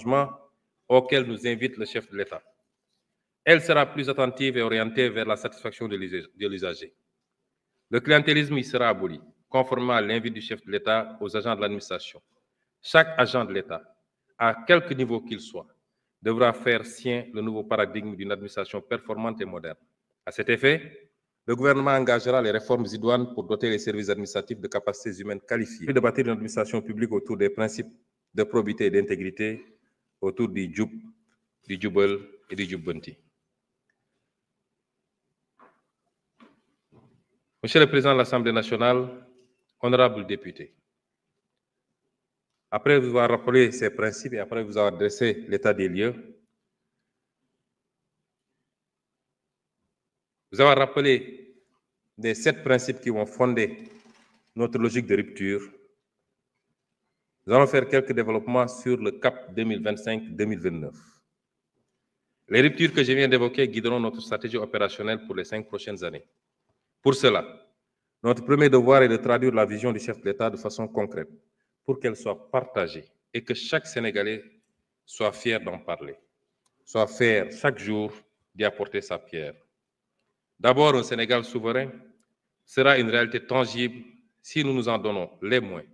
changements auxquels nous invite le chef de l'État. Elle sera plus attentive et orientée vers la satisfaction de l'usager. Le clientélisme y sera aboli, conformément à l'invite du chef de l'État aux agents de l'administration. Chaque agent de l'État, à quelque niveau qu'il soit, devra faire sien le nouveau paradigme d'une administration performante et moderne. À cet effet, le gouvernement engagera les réformes idoines pour doter les services administratifs de capacités humaines qualifiées. De bâtir une administration publique autour des principes de probité et d'intégrité, autour du Djoub, du Djoubel et du Djoubbanti. Monsieur le Président de l'Assemblée nationale, honorables députés, après vous avoir rappelé ces principes et après vous avoir dressé l'état des lieux, vous avoir rappelé les 7 principes qui vont fonder notre logique de rupture, nous allons faire quelques développements sur le cap 2025-2029. Les ruptures que je viens d'évoquer guideront notre stratégie opérationnelle pour les 5 prochaines années. Pour cela, notre premier devoir est de traduire la vision du chef de l'État de façon concrète pour qu'elle soit partagée et que chaque Sénégalais soit fier d'en parler, soit fier chaque jour d'y apporter sa pierre. D'abord, un Sénégal souverain sera une réalité tangible si nous nous en donnons les moyens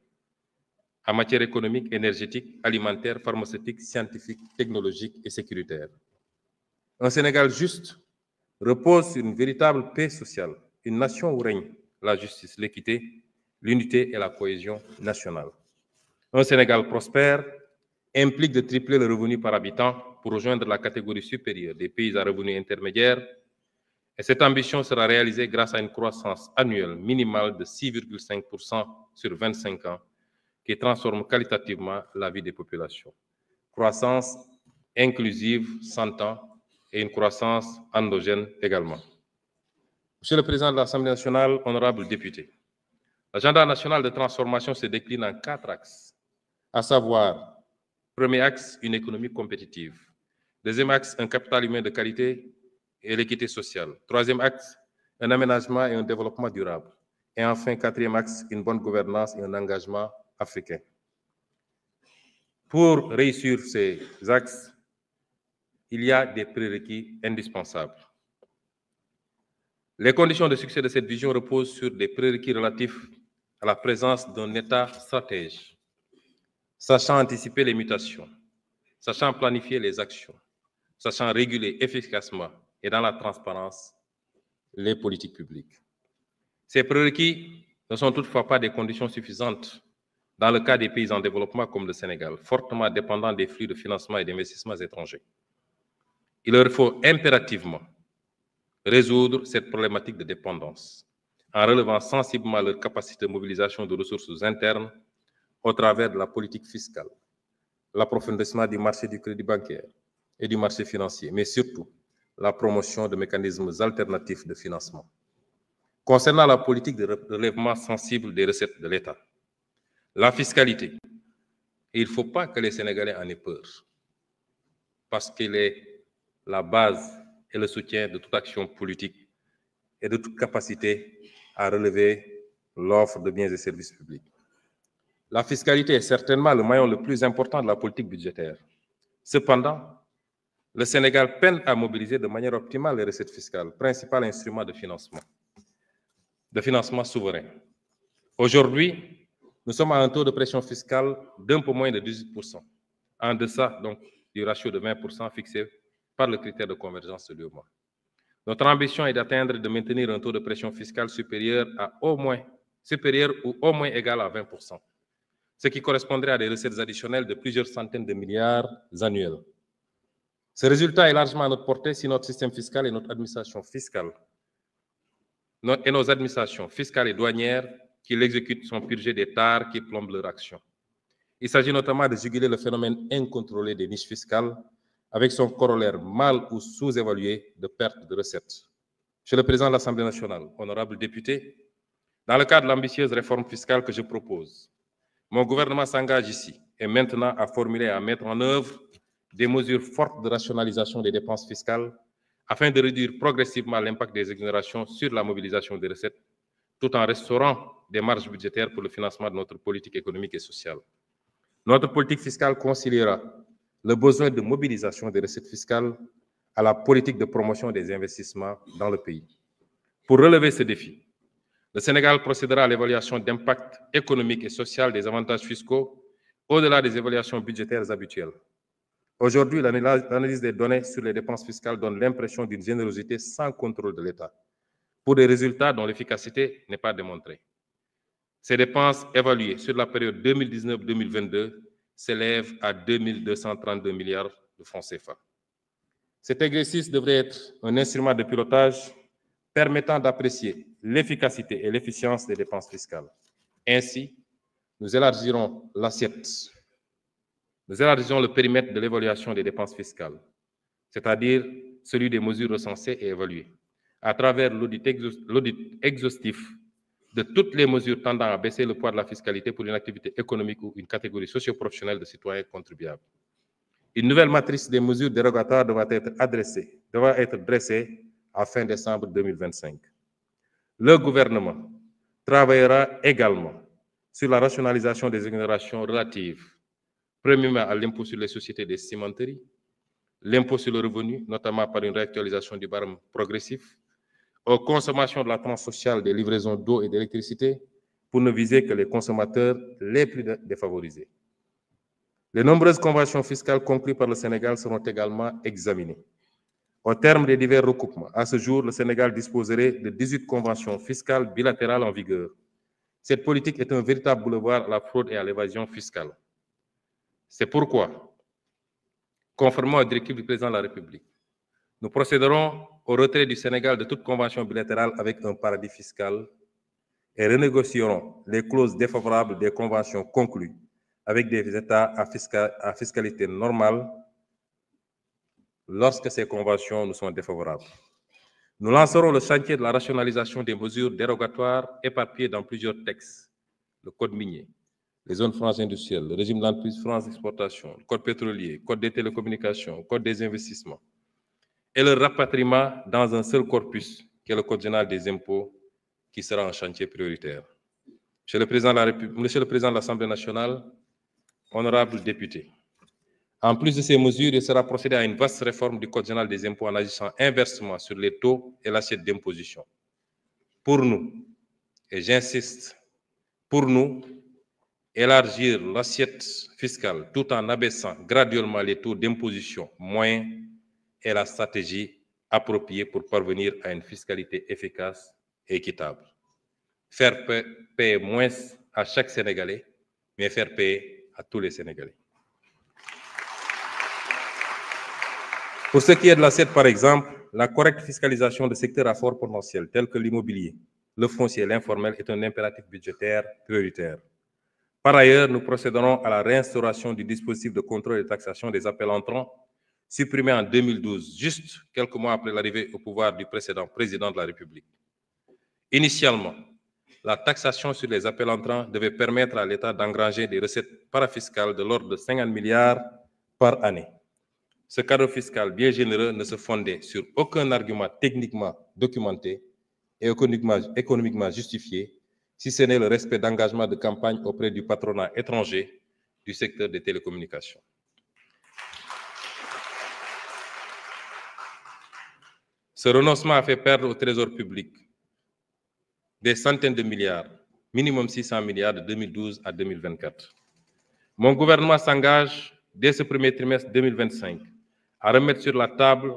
en matière économique, énergétique, alimentaire, pharmaceutique, scientifique, technologique et sécuritaire. Un Sénégal juste repose sur une véritable paix sociale, une nation où règne la justice, l'équité, l'unité et la cohésion nationale. Un Sénégal prospère implique de tripler le revenu par habitant pour rejoindre la catégorie supérieure des pays à revenus intermédiaires. Et cette ambition sera réalisée grâce à une croissance annuelle minimale de 6,5% sur 25 ans qui transforme qualitativement la vie des populations. Croissance inclusive, s'entend, et une croissance endogène également. Monsieur le Président de l'Assemblée nationale, honorables députés, l'agenda national de transformation se décline en 4 axes, à savoir, premier axe, une économie compétitive. Deuxième axe, un capital humain de qualité et l'équité sociale. Troisième axe, un aménagement et un développement durable. Et enfin, quatrième axe, une bonne gouvernance et un engagement africain. Pour réussir ces axes, il y a des prérequis indispensables. Les conditions de succès de cette vision reposent sur des prérequis relatifs à la présence d'un État stratège, sachant anticiper les mutations, sachant planifier les actions, sachant réguler efficacement et dans la transparence les politiques publiques. Ces prérequis ne sont toutefois pas des conditions suffisantes dans le cas des pays en développement comme le Sénégal, fortement dépendants des flux de financement et d'investissements étrangers. Il leur faut impérativement résoudre cette problématique de dépendance en relevant sensiblement leur capacité de mobilisation de ressources internes au travers de la politique fiscale, l'approfondissement du marché du crédit bancaire et du marché financier, mais surtout la promotion de mécanismes alternatifs de financement. Concernant la politique de relèvement sensible des recettes de l'État, la fiscalité, il ne faut pas que les Sénégalais en aient peur, parce qu'elle est la base et le soutien de toute action politique et de toute capacité à relever l'offre de biens et services publics. La fiscalité est certainement le maillon le plus important de la politique budgétaire. Cependant, le Sénégal peine à mobiliser de manière optimale les recettes fiscales, principal instrument de financement souverain. Aujourd'hui, nous sommes à un taux de pression fiscale d'un peu moins de 18%, en deçà donc du ratio de 20% fixé par le critère de convergence de l'UEMOA. Notre ambition est d'atteindre et de maintenir un taux de pression fiscale supérieur ou au moins égal à 20%, ce qui correspondrait à des recettes additionnelles de plusieurs centaines de milliards annuels. Ce résultat est largement à notre portée si notre système fiscal et notre administration fiscale et nos administrations fiscales et douanières qui l'exécutent sont purgées des tares qui plombent leur action. Il s'agit notamment de juguler le phénomène incontrôlé des niches fiscales avec son corollaire mal ou sous-évalué de perte de recettes. Monsieur le Président de l'Assemblée nationale, honorables députés, dans le cadre de l'ambitieuse réforme fiscale que je propose, mon gouvernement s'engage ici et maintenant à formuler et à mettre en œuvre des mesures fortes de rationalisation des dépenses fiscales afin de réduire progressivement l'impact des exonérations sur la mobilisation des recettes, tout en restaurant des marges budgétaires pour le financement de notre politique économique et sociale. Notre politique fiscale conciliera le besoin de mobilisation des recettes fiscales à la politique de promotion des investissements dans le pays. Pour relever ce défi, le Sénégal procédera à l'évaluation d'impact économique et social des avantages fiscaux au-delà des évaluations budgétaires habituelles. Aujourd'hui, l'analyse des données sur les dépenses fiscales donne l'impression d'une générosité sans contrôle de l'État, pour des résultats dont l'efficacité n'est pas démontrée. Ces dépenses évaluées sur la période 2019-2022 s'élèvent à 2 232 milliards de francs CFA. Cet exercice devrait être un instrument de pilotage permettant d'apprécier l'efficacité et l'efficience des dépenses fiscales. Ainsi, nous élargirons le périmètre de l'évaluation des dépenses fiscales, c'est-à-dire celui des mesures recensées et évaluées, à travers l'audit exhaustif de toutes les mesures tendant à baisser le poids de la fiscalité pour une activité économique ou une catégorie socio-professionnelle de citoyens contribuables. Une nouvelle matrice des mesures dérogatoires devra être dressée à fin décembre 2025. Le gouvernement travaillera également sur la rationalisation des exonérations relatives, premièrement à l'impôt sur les sociétés des cimenteries, l'impôt sur le revenu, notamment par une réactualisation du barème progressif, aux consommations de la tranche sociale des livraisons d'eau et d'électricité, pour ne viser que les consommateurs les plus défavorisés. Les nombreuses conventions fiscales conclues par le Sénégal seront également examinées. Au terme des divers recoupements, à ce jour, le Sénégal disposerait de 18 conventions fiscales bilatérales en vigueur. Cette politique est un véritable boulevard à la fraude et à l'évasion fiscale. C'est pourquoi, conformément aux directives du président de la République, nous procéderons au retrait du Sénégal de toute convention bilatérale avec un paradis fiscal et renégocierons les clauses défavorables des conventions conclues avec des États à fiscalité normale lorsque ces conventions nous sont défavorables. Nous lancerons le chantier de la rationalisation des mesures dérogatoires éparpillées dans plusieurs textes, le Code minier, les zones franches industrielles, le régime d'entreprise France d'exportation, le Code pétrolier, le Code des télécommunications, le Code des investissements, et le rapatriement dans un seul corpus, qui est le Code général des impôts, qui sera un chantier prioritaire. Monsieur le Président de l'Assemblée nationale, honorables députés, en plus de ces mesures, il sera procédé à une vaste réforme du Code général des impôts en agissant inversement sur les taux et l'assiette d'imposition. Pour nous, et j'insiste, pour nous, élargir l'assiette fiscale tout en abaissant graduellement les taux d'imposition moyens est la stratégie appropriée pour parvenir à une fiscalité efficace et équitable. Faire payer moins à chaque Sénégalais, mais faire payer à tous les Sénégalais. Pour ce qui est de l'assiette, par exemple, la correcte fiscalisation de secteurs à fort potentiel, tels que l'immobilier, le foncier et l'informel, est un impératif budgétaire prioritaire. Par ailleurs, nous procéderons à la réinstauration du dispositif de contrôle et de taxation des appels entrants, supprimé en 2012, juste quelques mois après l'arrivée au pouvoir du précédent président de la République. Initialement, la taxation sur les appels entrants devait permettre à l'État d'engranger des recettes parafiscales de l'ordre de 50 milliards par année. Ce cadeau fiscal bien généreux ne se fondait sur aucun argument techniquement documenté et économiquement justifié, si ce n'est le respect d'engagement de campagne auprès du patronat étranger du secteur des télécommunications. Ce renoncement a fait perdre au Trésor public des centaines de milliards, minimum 600 milliards de 2012 à 2024. Mon gouvernement s'engage dès ce premier trimestre 2025 à remettre sur la table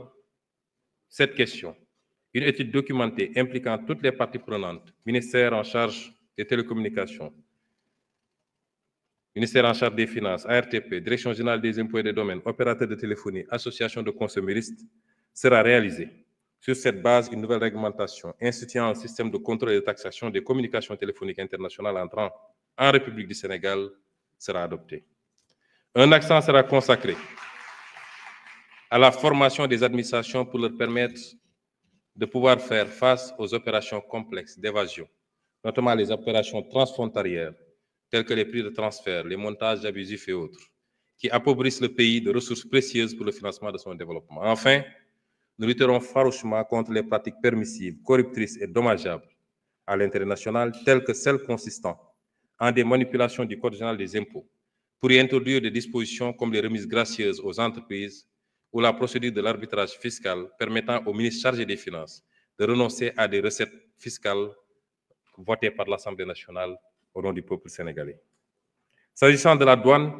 cette question, une étude documentée impliquant toutes les parties prenantes, ministère en charge des télécommunications, ministère en charge des finances, ARTP, Direction générale des impôts et des domaines, opérateurs de téléphonie, association de consuméristes, sera réalisée. Sur cette base, une nouvelle réglementation instituant un système de contrôle et de taxation des communications téléphoniques internationales entrant en République du Sénégal sera adoptée. Un accent sera consacré à la formation des administrations pour leur permettre de pouvoir faire face aux opérations complexes d'évasion, notamment les opérations transfrontalières, telles que les prix de transfert, les montages abusifs et autres, qui appauvrissent le pays de ressources précieuses pour le financement de son développement. Enfin, nous lutterons farouchement contre les pratiques permissives, corruptrices et dommageables à l'intérêt national, telles que celles consistant en des manipulations du Code général des impôts pour y introduire des dispositions comme les remises gracieuses aux entreprises ou la procédure de l'arbitrage fiscal permettant au ministre chargé des Finances de renoncer à des recettes fiscales votées par l'Assemblée nationale au nom du peuple sénégalais. S'agissant de la douane,